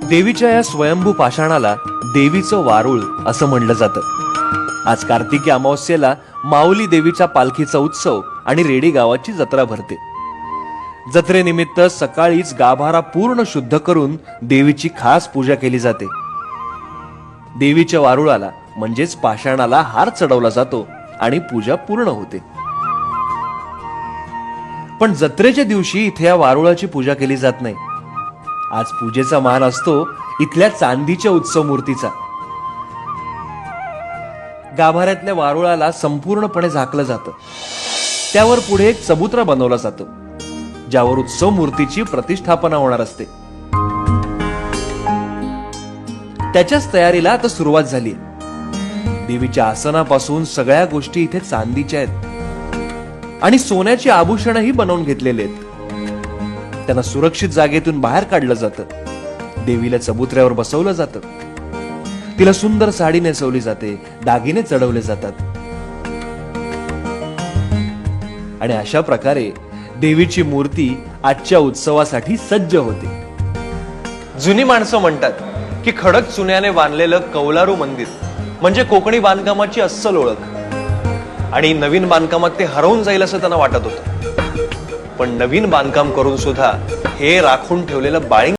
देवीच्या या स्वयंभू पाषाणाला देवीचं वारुळ असं म्हणलं जातं। आज कार्तिकी अमावस्येला माऊली देवीच्या पालखीचा उत्सव आणि रेडी गावाची जत्रा भरते। जत्रेनिमित्त सकाळीच गाभारा पूर्ण शुद्ध करून देवीची खास पूजा केली जाते। देवीच्या वारुळाला म्हणजेच पाषाणाला हार चढवला जातो आणि पूजा पूर्ण होते। पण जत्रेच्या दिवशी इथे या वारुळाची पूजा केली जात नाही। आज पूजेचा मान असतो इथल्या चांदीच्या उत्सव मूर्तीचा। गाभाऱ्यातल्या वारुळाला संपूर्णपणे झाकलं जातं। त्यावर पुढे एक चबुतरा बनवला जातो, ज्यावर उत्सव मूर्तीची प्रतिष्ठापना होणार असते। त्याच्याच तयारीला आता सुरुवात झाली। देवीच्या आसनापासून सगळ्या गोष्टी इथे चांदीच्या आहेत आणि सोन्याची आभूषणही बनवून घेतलेले आहेत। त्यांना सुरक्षित जागेतून बाहेर काढलं जातं। देवीला चबुतऱ्यावर बसवलं जातं। तिला सुंदर साडी नेसवली जाते, दागिने चढवले जातात आणि अशा प्रकारे देवीची मूर्ती आजच्या उत्सवासाठी सज्ज होते। जुनी माणसं म्हणतात की खडक चुन्याने बांधलेलं कौलारू मंदिर म्हणजे कोकणी बांधकामाची अस्सल ओळख आणि नवीन बांधकामात ते हरवून जाईल असं त्यांना वाटत होतं। पण नवीन बांधकाम करून सुद्धा हे राखून ठेवलेलं बाळिंग